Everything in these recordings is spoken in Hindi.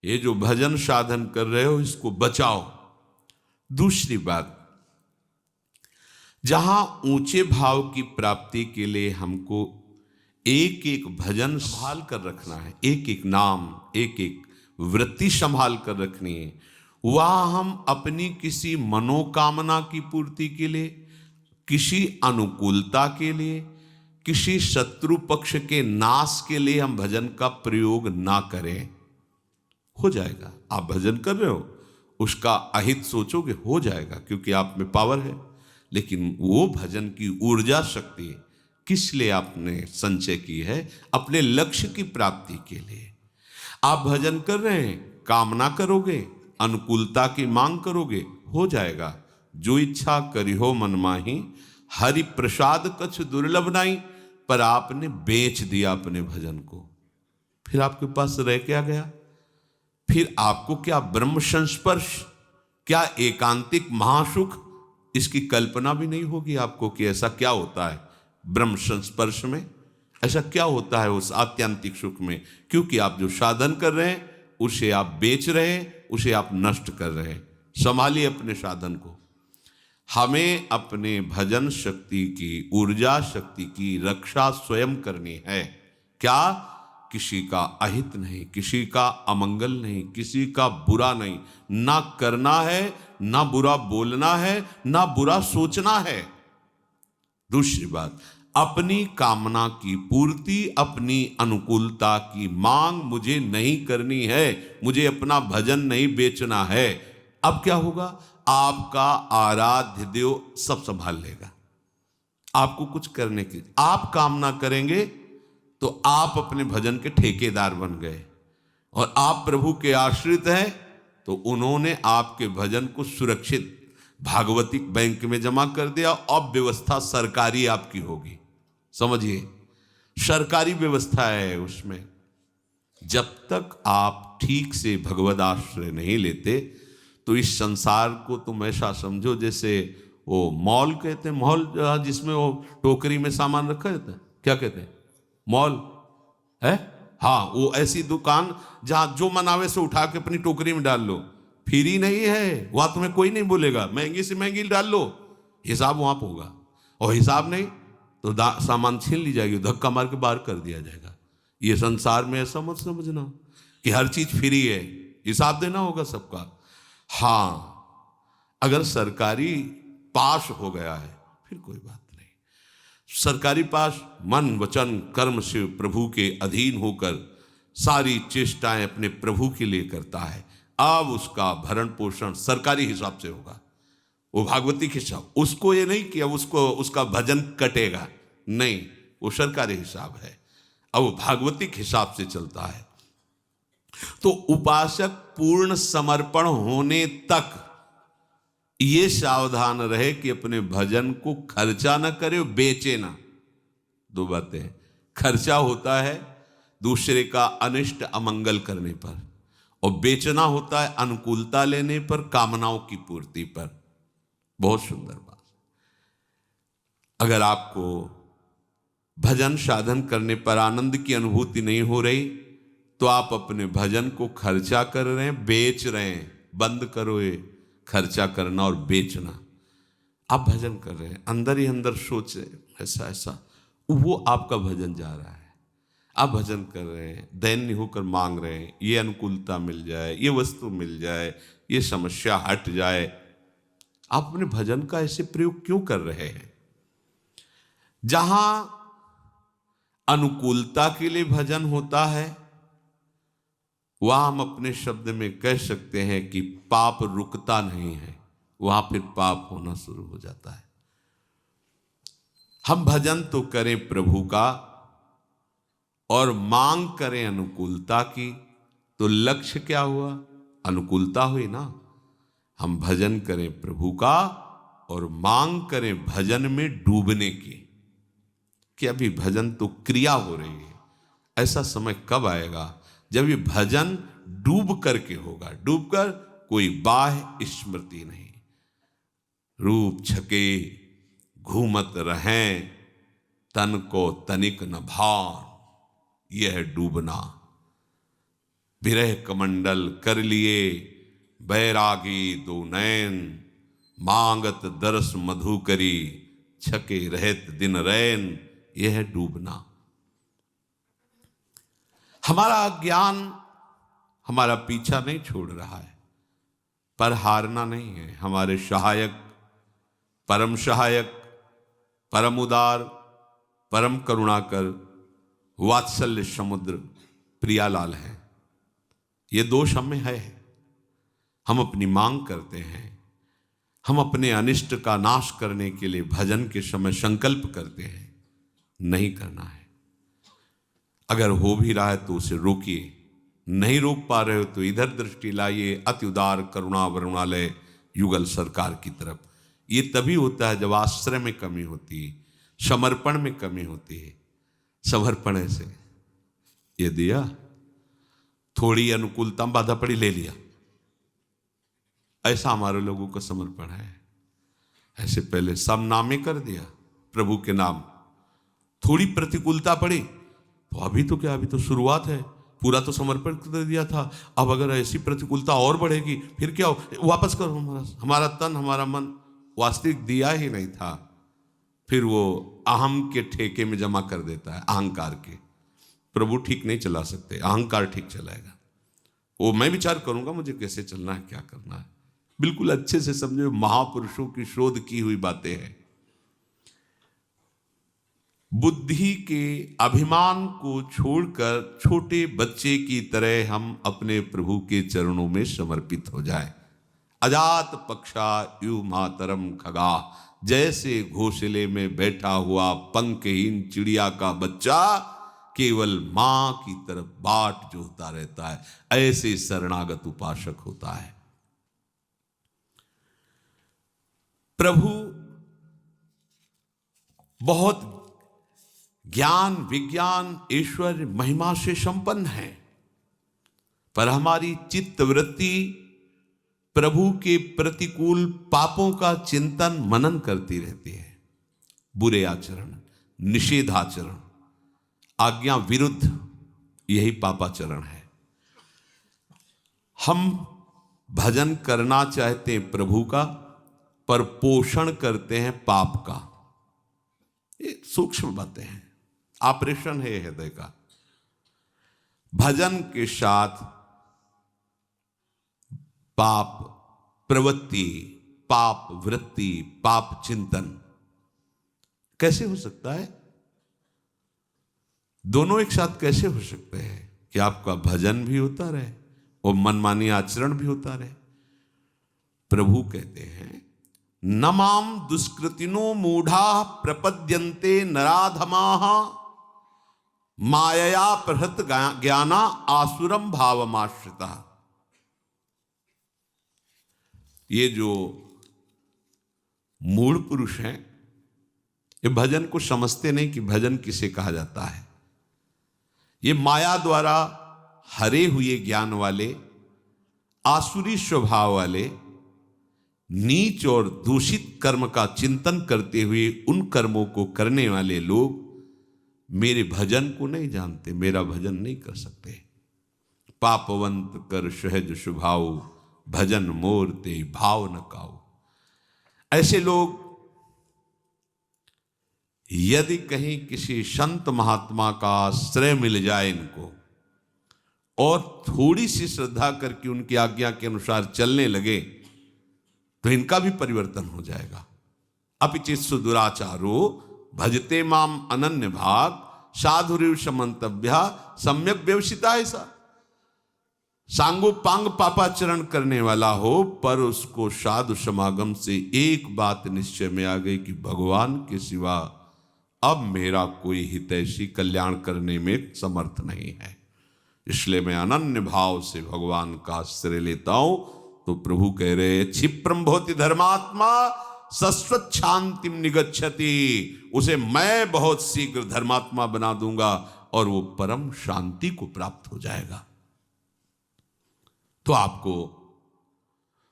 ये जो भजन साधन कर रहे हो इसको बचाओ। दूसरी बात, जहां ऊंचे भाव की प्राप्ति के लिए हमको एक एक भजन संभाल कर रखना है, एक एक नाम, एक एक वृत्ति संभाल कर रखनी है, वह हम अपनी किसी मनोकामना की पूर्ति के लिए, किसी अनुकूलता के लिए, किसी शत्रु पक्ष के नाश के लिए हम भजन का प्रयोग ना करें। हो जाएगा, आप भजन कर रहे हो, उसका अहित सोचोगे, हो जाएगा, क्योंकि आप में पावर है। लेकिन वो भजन की ऊर्जा शक्ति किस लिए आपने संचय की है? अपने लक्ष्य की प्राप्ति के लिए। आप भजन कर रहे हैं, कामना करोगे, अनुकूलता की मांग करोगे, हो जाएगा। जो इच्छा करी हो मन माही, हरि प्रसाद कछ दुर्लभ नहीं। पर आपने बेच दिया अपने भजन को, फिर आपके पास रह क्या गया? फिर आपको क्या ब्रह्म संस्पर्श, क्या एकांतिक महासुख, इसकी कल्पना भी नहीं होगी आपको कि ऐसा क्या होता है ब्रह्म संस्पर्श में, ऐसा क्या होता है उस आत्यंतिक सुख में। क्योंकि आप जो साधन कर रहे हैं उसे आप बेच रहे हैं, उसे आप नष्ट कर रहे हैं। संभालिए अपने साधन को। हमें अपने भजन शक्ति की, ऊर्जा शक्ति की रक्षा स्वयं करनी है। क्या? किसी का अहित नहीं, किसी का अमंगल नहीं, किसी का बुरा नहीं, ना करना है, ना बुरा बोलना है, ना बुरा सोचना है। दूसरी बात, अपनी कामना की पूर्ति, अपनी अनुकूलता की मांग मुझे नहीं करनी है, मुझे अपना भजन नहीं बेचना है। अब क्या होगा? आपका आराध्य देव सब संभाल लेगा। आपको कुछ करने की, आप कामना करेंगे तो आप अपने भजन के ठेकेदार बन गए, और आप प्रभु के आश्रित हैं तो उन्होंने आपके भजन को सुरक्षित भागवतिक बैंक में जमा कर दिया। अब व्यवस्था सरकारी आपकी होगी, समझिए, सरकारी व्यवस्था है उसमें। जब तक आप ठीक से भगवद आश्रय नहीं लेते तो इस संसार को तुम ऐसा समझो जैसे वो मॉल कहते हैं, मॉल जिसमें वो टोकरी में सामान रखा रहता है, क्या कहते हैं? मॉल है। हाँ, वो ऐसी दुकान जहां जो मनावे से उठा के अपनी टोकरी में डाल लो। फ्री नहीं है, वहां तुम्हें कोई नहीं बोलेगा महंगी से महंगी डाल लो, हिसाब वहां पर होगा। और हिसाब नहीं तो सामान छीन ली जाएगी, धक्का मार के बाहर कर दिया जाएगा। ये संसार में ऐसा मत समझना कि हर चीज फ्री है, हिसाब देना होगा सबका। हाँ, अगर सरकारी पास हो गया है फिर कोई बात नहीं। सरकारी पास मन वचन कर्म से प्रभु के अधीन होकर सारी चेष्टाएं अपने प्रभु के लिए करता है। अब उसका भरण पोषण सरकारी हिसाब से होगा, वो भागवतिक हिसाब। उसको ये नहीं कि अब उसको उसका भजन कटेगा, नहीं, वो सरकारी हिसाब है, अब वो भागवतिक हिसाब से चलता है। तो उपासक पूर्ण समर्पण होने तक ये सावधान रहे कि अपने भजन को खर्चा ना करे, बेचे ना। दो बातें, खर्चा होता है दूसरे का अनिष्ट अमंगल करने पर, और बेचना होता है अनुकूलता लेने पर, कामनाओं की पूर्ति पर। बहुत सुंदर बात। अगर आपको भजन साधन करने पर आनंद की अनुभूति नहीं हो रही तो आप अपने भजन को खर्चा कर रहे हैं, बेच रहे हैं। बंद करो ये खर्चा करना और बेचना। आप भजन कर रहे हैं, अंदर ही अंदर सोच रहे हैं ऐसा ऐसा, वो आपका भजन जा रहा है। आप भजन कर रहे हैं, दैन्य होकर मांग रहे हैं, ये अनुकूलता मिल जाए, ये वस्तु मिल जाए, ये समस्या हट जाए। आप अपने भजन का ऐसे प्रयोग क्यों कर रहे हैं? जहां अनुकूलता के लिए भजन होता है वहां हम अपने शब्द में कह सकते हैं कि पाप रुकता नहीं है, वहां फिर पाप होना शुरू हो जाता है। हम भजन तो करें प्रभु का और मांग करें अनुकूलता की, तो लक्ष्य क्या हुआ? अनुकूलता हुई ना। हम भजन करें प्रभु का और मांग करें भजन में डूबने की, कि अभी भजन तो क्रिया हो रही है। ऐसा समय कब आएगा जब ये भजन डूब करके होगा? डूब कर कोई बाह्य स्मृति नहीं, रूप छके घूमत रहें, तन को तनिक न भान, यह है डूबना। विरह कमंडल कर लिए बैरागी दो नैन, मांगत दरस मधु करी छके रहत दिन रैन। यह है डूबना। हमारा ज्ञान हमारा पीछा नहीं छोड़ रहा है, पर हारना नहीं है। हमारे सहायक, परम सहायक, परम उदार, परम करुणाकर, वात्सल्य समुद्र प्रियालाल है। ये दोष हमें है। हम अपनी मांग करते हैं, हम अपने अनिष्ट का नाश करने के लिए भजन के समय संकल्प करते हैं, नहीं करना है। अगर हो भी रहा है तो उसे रोकिए, नहीं रोक पा रहे हो तो इधर दृष्टि लाइए अति उदार करुणा वरुणालय युगल सरकार की तरफ। ये तभी होता है जब आश्रय में कमी होती है, समर्पण में कमी होती है। समर्पण ऐसे ये दिया, थोड़ी अनुकूलता बाधा पड़ी ले लिया, ऐसा हमारे लोगों का समर्पण है। ऐसे पहले सब नामे कर दिया प्रभु के नाम, थोड़ी प्रतिकूलता पड़ी तो अभी तो क्या, अभी तो शुरुआत है, पूरा तो समर्पण कर दिया था। अब अगर ऐसी प्रतिकूलता और बढ़ेगी फिर क्या हो, वापस करो। हमारा तन हमारा मन वास्तविक दिया ही नहीं था, फिर वो अहम के ठेके में जमा कर देता है, अहंकार के। प्रभु ठीक नहीं चला सकते, अहंकार ठीक चलाएगा। वो मैं विचार करूंगा मुझे कैसे चलना है, क्या करना है, बिल्कुल अच्छे से समझो। महापुरुषों की शोध की हुई बातें हैं। बुद्धि के अभिमान को छोड़कर छोटे बच्चे की तरह हम अपने प्रभु के चरणों में समर्पित हो जाए। अजात पक्षा यु मातरम खगा, जैसे घोंसले में बैठा हुआ पंखहीन चिड़िया का बच्चा केवल मां की तरफ बाट जोहता रहता है, ऐसे शरणागत उपासक होता है। प्रभु बहुत ज्ञान विज्ञान ऐश्वर्य महिमा से संपन्न है, पर हमारी चित्त वृत्ति प्रभु के प्रतिकूल पापों का चिंतन मनन करती रहती है। बुरे आचरण, निषेधाचरण, आज्ञा विरुद्ध, यही पापाचरण है। हम भजन करना चाहते हैं प्रभु का, पर पोषण करते हैं पाप का। ये सूक्ष्म बातें हैं, ऑपरेशन है हृदय का। भजन के साथ पाप प्रवृत्ति, पाप वृत्ति, पाप चिंतन कैसे हो सकता है? दोनों एक साथ कैसे हो सकते हैं कि आपका भजन भी होता रहे और मनमानी आचरण भी होता रहे? प्रभु कहते हैं नमाम दुष्कृतिनो मूढ़ा प्रपद्यन्ते नराधमाः मायया प्रहृत ज्ञाना आसुरम भावमाश्रिता। ये जो मूढ़ पुरुष हैं, ये भजन को समझते नहीं कि भजन किसे कहा जाता है। ये माया द्वारा हरे हुए ज्ञान वाले, आसुरी स्वभाव वाले, नीच और दूषित कर्म का चिंतन करते हुए उन कर्मों को करने वाले लोग मेरे भजन को नहीं जानते, मेरा भजन नहीं कर सकते। पापवंत कर सहज स्वभाव, भजन मोर ते भाव न काऊ। ऐसे लोग यदि कहीं किसी संत महात्मा का आश्रय मिल जाए इनको, और थोड़ी सी श्रद्धा करके उनकी आज्ञा के अनुसार चलने लगे, तो इनका भी परिवर्तन हो जाएगा। अपिचित्सु दुराचारो भजते माम अनन्य भाग, साधुरिव समंतव्या सम्यक व्यवसिता। ऐसा सांगो पांग पापाचरण करने वाला हो, पर उसको साधु समागम से एक बात निश्चय में आ गई कि भगवान के सिवा अब मेरा कोई हितैषी कल्याण करने में समर्थ नहीं है, इसलिए मैं अनन्य भाव से भगवान का आश्रय लेता हूं। तो प्रभु कह रहे क्षिप्रम भवति धर्मात्मा शाश्वत शांतिम निगच्छति, उसे मैं बहुत शीघ्र धर्मात्मा बना दूंगा और वो परम शांति को प्राप्त हो जाएगा। तो आपको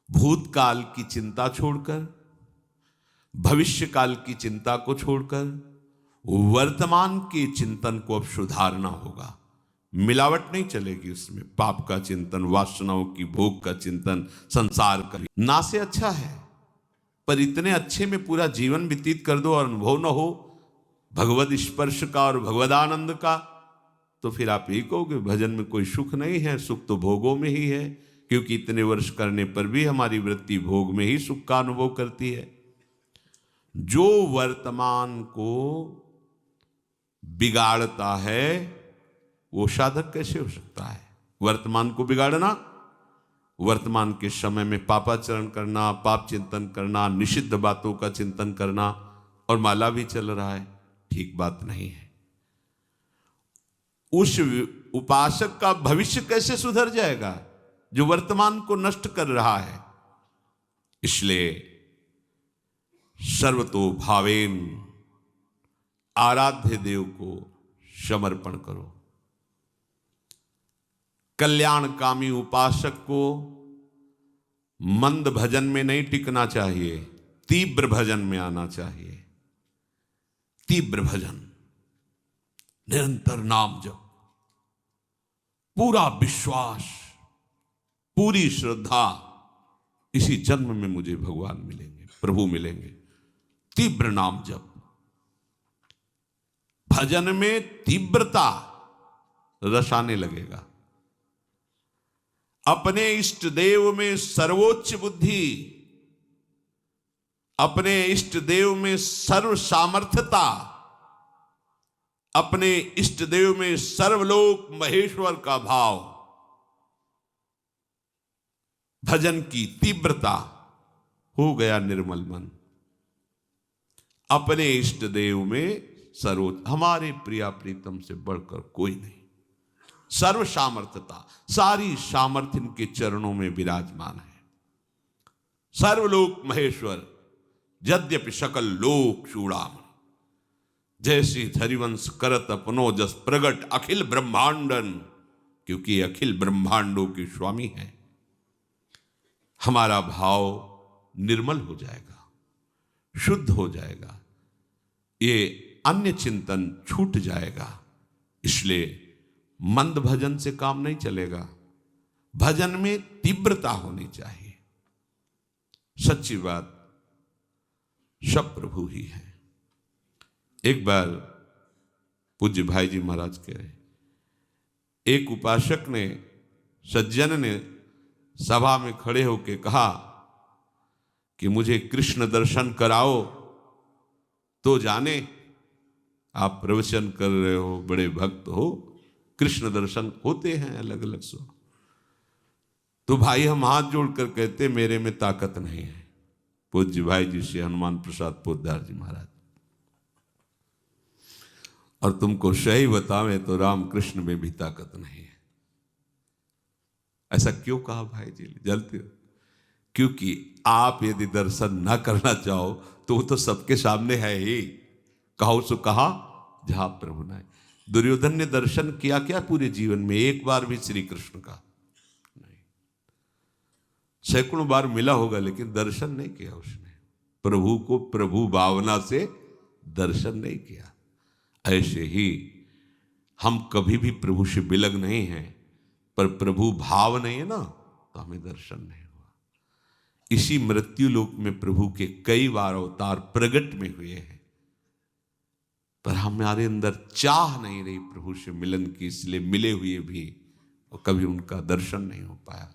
भूतकाल की चिंता छोड़कर, भविष्य काल की चिंता को छोड़कर वर्तमान के चिंतन को अब सुधारना होगा। मिलावट नहीं चलेगी उसमें। पाप का चिंतन, वासनाओं की भोग का चिंतन, संसार का ना से अच्छा है, पर इतने अच्छे में पूरा जीवन व्यतीत कर दो और अनुभव न हो भगवद स्पर्श का और भगवदानंद का, तो फिर आप यही कहोगे भजन में कोई सुख नहीं है। सुख तो भोगों में ही है, क्योंकि इतने वर्ष करने पर भी हमारी वृत्ति भोग में ही सुख का अनुभव करती है। जो वर्तमान को बिगाड़ता है वो साधक कैसे हो सकता है? वर्तमान को बिगाड़ना, वर्तमान के समय में पापाचरण करना, पाप चिंतन करना, निषिद्ध बातों का चिंतन करना, और माला भी चल रहा है, ठीक बात नहीं है। उस उपासक का भविष्य कैसे सुधर जाएगा जो वर्तमान को नष्ट कर रहा है? इसलिए सर्वतो भावेन आराध्य देव को समर्पण करो। कल्याणकामी उपासक को मंद भजन में नहीं टिकना चाहिए, तीव्र भजन में आना चाहिए। तीव्र भजन, निरंतर नाम जप, पूरा विश्वास, पूरी श्रद्धा, इसी जन्म में मुझे भगवान मिलेंगे, प्रभु मिलेंगे। तीव्र नाम जप, भजन में तीव्रता, रस आने लगेगा। अपने इष्ट देव में सर्वोच्च बुद्धि, अपने इष्ट देव में सर्व सामर्थ्यता, अपने इष्ट देव में सर्वलोक महेश्वर का भाव, भजन की तीव्रता, हो गया निर्मल मन। अपने इष्ट देव में सर्वोच्च, हमारे प्रिया प्रीतम से बढ़कर कोई नहीं। सर्व सामर्थ्यता, सारी सामर्थ्य इनके चरणों में विराजमान है। सर्वलोक महेश्वर, यद्यपि सकल लोक चूड़ामणि, जैसे धरिवंश करत अपनो जस प्रगट अखिल ब्रह्मांडन, क्योंकि अखिल ब्रह्मांडों के स्वामी हैं। हमारा भाव निर्मल हो जाएगा, शुद्ध हो जाएगा, ये अन्य चिंतन छूट जाएगा। इसलिए मंद भजन से काम नहीं चलेगा, भजन में तीव्रता होनी चाहिए। सच्ची बात, सब प्रभु ही है। एक बार पूज्य भाई जी महाराज कह रहे, एक उपासक ने, सज्जन ने सभा में खड़े होकर कहा कि मुझे कृष्ण दर्शन कराओ। तो जाने आप प्रवचन कर रहे हो, बड़े भक्त हो, कृष्ण दर्शन होते हैं अलग अलग सो। तो भाई हम हाथ जोड़कर कहते मेरे में ताकत नहीं है। पूज्य भाई जी से हनुमान प्रसाद पोद्दार जी महाराज, और तुमको सही बतावें तो रामकृष्ण में भी ताकत नहीं है। ऐसा क्यों कहा भाई जी? जलते हो? क्योंकि आप यदि दर्शन ना करना चाहो तो वो तो सबके सामने है ही। कहो सो कहा जहां प्रभु ने। दुर्योधन ने दर्शन किया क्या पूरे जीवन में? एक बार भी श्री कृष्ण का नहीं। सैकड़ों बार मिला होगा लेकिन दर्शन नहीं किया उसने। प्रभु को प्रभु भावना से दर्शन नहीं किया। ऐसे ही हम कभी भी प्रभु से बिलग नहीं हैं, पर प्रभु भाव नहीं है ना, तो हमें दर्शन नहीं हुआ। इसी मृत्यु लोक में प्रभु के कई बार अवतार प्रकट में हुए हैं, पर हमारे अंदर चाह नहीं रही प्रभु से मिलन की, इसलिए मिले हुए भी और कभी उनका दर्शन नहीं हो पाया।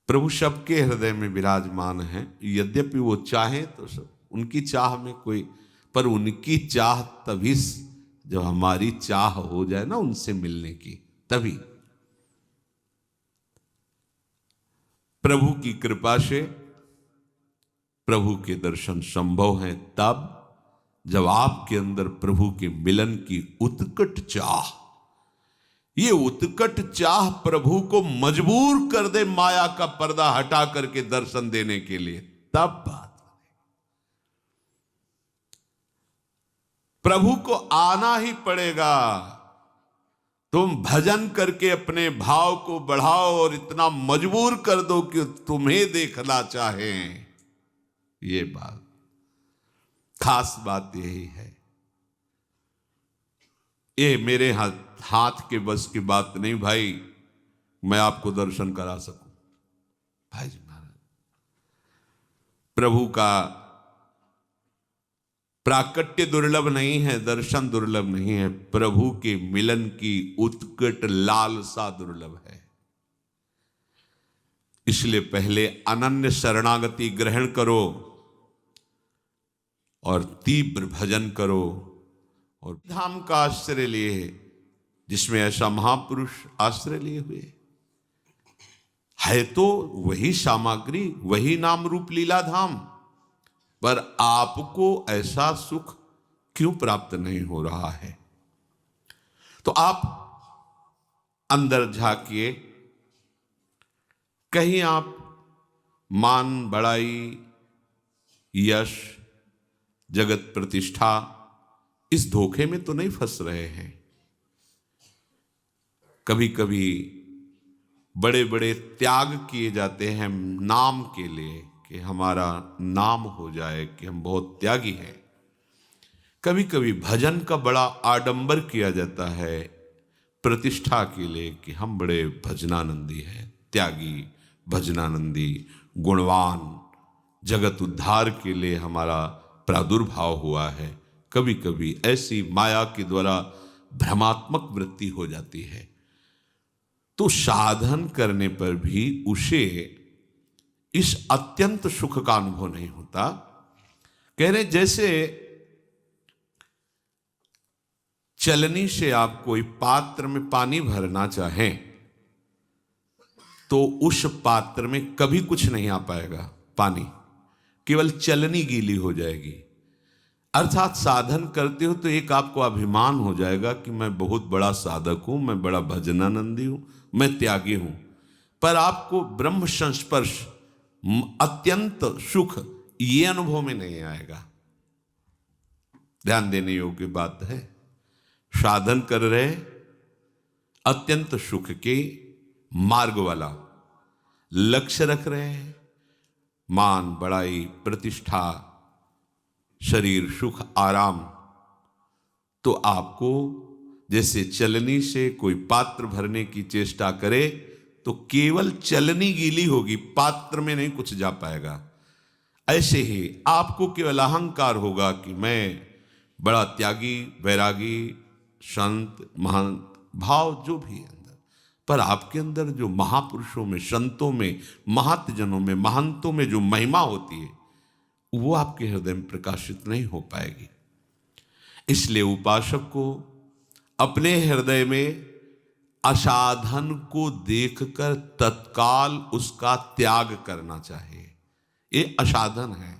प्रभु सबके हृदय में विराजमान हैं, यद्यपि वो चाहें तो सब उनकी चाह में कोई, पर उनकी चाह तभी जब हमारी चाह हो जाए ना उनसे मिलने की, तभी। प्रभु की कृपा से प्रभु के दर्शन संभव हैं तब जब आपके अंदर प्रभु के मिलन की उत्कट चाह, ये उत्कट चाह प्रभु को मजबूर कर दे माया का पर्दा हटा करके दर्शन देने के लिए, तब बात। प्रभु को आना ही पड़ेगा। तुम भजन करके अपने भाव को बढ़ाओ और इतना मजबूर कर दो कि तुम्हें देखना चाहें। ये बात, खास बात यही है। ये मेरे हाथ हाथ के बस की बात नहीं भाई, मैं आपको दर्शन करा सकूं। भाई जी महाराज, प्रभु का प्राकट्य दुर्लभ नहीं है, दर्शन दुर्लभ नहीं है, प्रभु के मिलन की उत्कट लालसा दुर्लभ है। इसलिए पहले अनन्य शरणागति ग्रहण करो और तीव्र भजन करो और धाम का आश्रय लिए, जिसमें ऐसा महापुरुष आश्रय लिए हुए है। तो वही सामग्री, वही नाम रूप लीला धाम, पर आपको ऐसा सुख क्यों प्राप्त नहीं हो रहा है? तो आप अंदर झांकिए। कहीं आप मान बड़ाई, यश, जगत प्रतिष्ठा, इस धोखे में तो नहीं फंस रहे हैं? कभी कभी बड़े बड़े त्याग किए जाते हैं नाम के लिए, कि हमारा नाम हो जाए कि हम बहुत त्यागी हैं। कभी कभी भजन का बड़ा आडंबर किया जाता है प्रतिष्ठा के लिए, कि हम बड़े भजनानंदी हैं, त्यागी, भजनानंदी, गुणवान, जगत उद्धार के लिए हमारा प्रादुर्भाव हुआ है। कभी कभी ऐसी माया के द्वारा भ्रमात्मक वृत्ति हो जाती है। तो साधन करने पर भी उसे इस अत्यंत सुख का अनुभव नहीं होता। कह रहे जैसे चलनी से आप कोई पात्र में पानी भरना चाहें तो उस पात्र में कभी कुछ नहीं आ पाएगा पानी, केवल चलनी गीली हो जाएगी। अर्थात साधन करते हो तो एक आपको अभिमान हो जाएगा कि मैं बहुत बड़ा साधक हूं, मैं बड़ा भजनानंदी हूं, मैं त्यागी हूं, पर आपको ब्रह्म संस्पर्श, अत्यंत सुख, ये अनुभव में नहीं आएगा। ध्यान देने योग्य बात है। साधन कर रहे, अत्यंत सुख के मार्ग वाला लक्ष्य रख रहे हैं, मान बड़ाई, प्रतिष्ठा, शरीर सुख, आराम, तो आपको जैसे चलनी से कोई पात्र भरने की चेष्टा करे तो केवल चलनी गीली होगी, पात्र में नहीं कुछ जा पाएगा। ऐसे ही आपको केवल अहंकार होगा कि मैं बड़ा त्यागी, वैरागी, संत, महंत भाव जो भी है अंदर, पर आपके अंदर जो महापुरुषों में, संतों में, महतजनों में, महंतों में जो महिमा होती है वो आपके हृदय में प्रकाशित नहीं हो पाएगी। इसलिए उपासक को अपने हृदय में असाधन को देखकर तत्काल उसका त्याग करना चाहिए। ये असाधन है।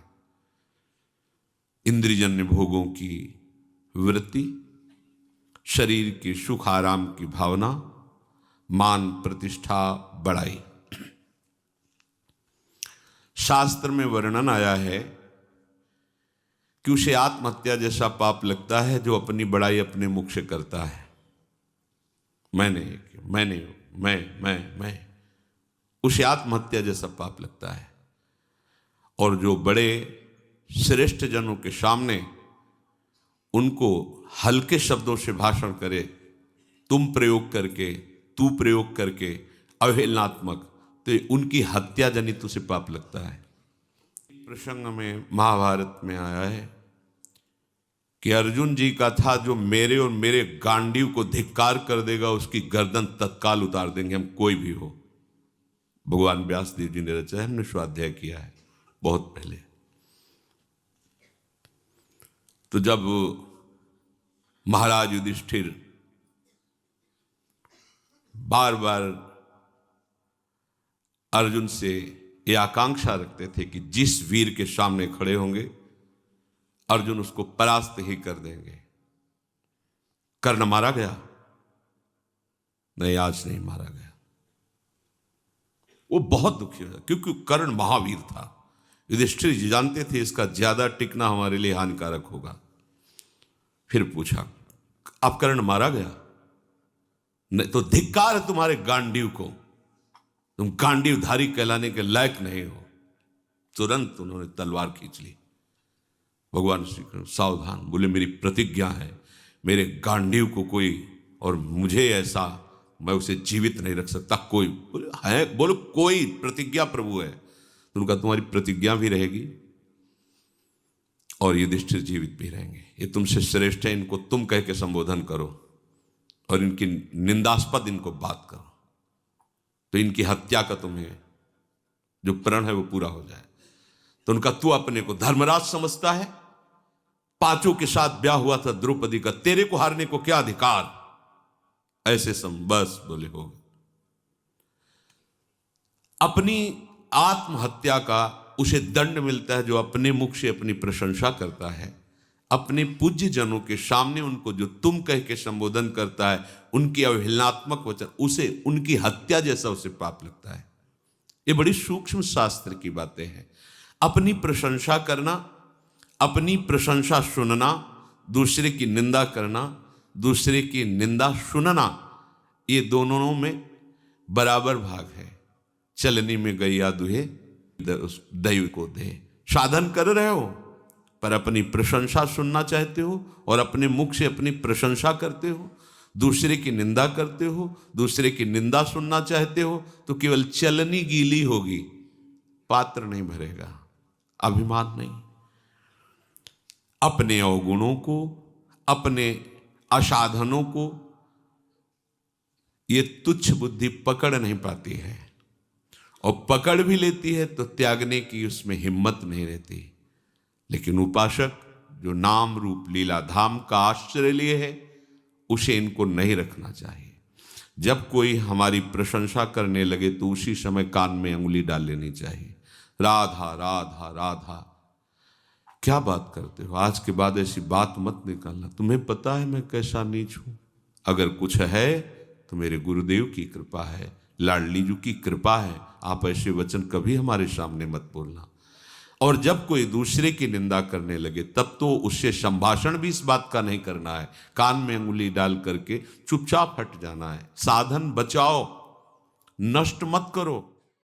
इंद्रियजन्य भोगों की वृत्ति, शरीर के सुख आराम की भावना, मान प्रतिष्ठा बड़ाई। शास्त्र में वर्णन आया है कि उसे आत्महत्या जैसा पाप लगता है जो अपनी बड़ाई अपने मुख से करता है। मैंने मैं, उसे आत्महत्या जैसा पाप लगता है। और जो बड़े श्रेष्ठ जनों के सामने उनको हल्के शब्दों से भाषण करे, तुम प्रयोग करके, तू प्रयोग करके, अवहेलनात्मक, तो उनकी हत्या जनित उसे पाप लगता है। प्रसंग में महाभारत में आया है कि अर्जुन जी का था, जो मेरे और मेरे गांडीव को धिक्कार कर देगा उसकी गर्दन तत्काल उतार देंगे हम, कोई भी हो। भगवान व्यास देव जी ने रचा है, हमने स्वाध्याय किया है बहुत पहले। तो जब महाराज युधिष्ठिर बार बार अर्जुन से ये आकांक्षा रखते थे कि जिस वीर के सामने खड़े होंगे अर्जुन उसको परास्त ही कर देंगे। कर्ण मारा गया? नहीं, आज नहीं मारा गया। वो बहुत दुखी हुआ क्योंकि कर्ण महावीर था। युधिष्ठिर जी जानते थे इसका ज्यादा टिकना हमारे लिए हानिकारक होगा। फिर पूछा, अब कर्ण मारा गया? नहीं तो धिक्कार है तुम्हारे गांडीव को, तुम गांडीवधारी कहलाने के लायक नहीं हो। तुरंत उन्होंने तलवार खींच ली। भगवान श्री कृष्ण सावधान, बोले मेरी प्रतिज्ञा है, मेरे गांडीव को कोई और मुझे ऐसा, मैं उसे जीवित नहीं रख सकता। कोई बोलो कोई प्रतिज्ञा प्रभु है। तो उनका तुम्हारी प्रतिज्ञा भी रहेगी और युधिष्ठिर जीवित भी रहेंगे। ये तुमसे श्रेष्ठ है, इनको तुम कह के संबोधन करो और इनकी निंदास्पद इनको बात करो, तो इनकी हत्या का तुम्हें जो प्रण है वो पूरा हो जाए। तो उनका तू अपने को धर्मराज समझता है, पांचों के साथ ब्याह हुआ था द्रौपदी का, तेरे को हारने को क्या अधिकार? ऐसे बस बोले हो। अपनी आत्महत्या का उसे दंड मिलता है जो अपने मुख से अपनी प्रशंसा करता है, अपने पूज्य जनों के सामने उनको जो तुम कह के संबोधन करता है, उनकी अवहेलनात्मक वचन, उसे उनकी हत्या जैसा उसे पाप लगता है। ये बड़ी सूक्ष्म शास्त्र की बातें हैं। अपनी प्रशंसा करना, अपनी प्रशंसा सुनना, दूसरे की निंदा करना, दूसरे की निंदा सुनना, ये दोनों में बराबर भाग है। चलनी में गैया दुहे दैव को दे। साधन कर रहे हो पर अपनी प्रशंसा सुनना चाहते हो और अपने मुख से अपनी प्रशंसा करते हो, दूसरे की निंदा करते हो, दूसरे की निंदा सुनना चाहते हो, तो केवल चलनी गीली होगी, पात्र नहीं भरेगा, अभिमान नहीं। अपने अवगुणों को, अपने असाधनों को ये तुच्छ बुद्धि पकड़ नहीं पाती है, और पकड़ भी लेती है तो त्यागने की उसमें हिम्मत नहीं रहती। लेकिन उपासक जो नाम रूप लीला धाम का आश्रय लिए है, उसे इनको नहीं रखना चाहिए। जब कोई हमारी प्रशंसा करने लगे तो उसी समय कान में अंगुली डाल लेनी चाहिए। राधा राधा राधा, क्या बात करते हो? आज के बाद ऐसी बात मत निकालना, तुम्हें पता है मैं कैसा नीच हूं। अगर कुछ है तो मेरे गुरुदेव की कृपा है, लाडली जी की कृपा है। आप ऐसे वचन कभी हमारे सामने मत बोलना। और जब कोई दूसरे की निंदा करने लगे तब तो उससे संभाषण भी इस बात का नहीं करना है, कान में अंगुली डाल करके चुपचाप हट जाना है। साधन बचाओ, नष्ट मत करो।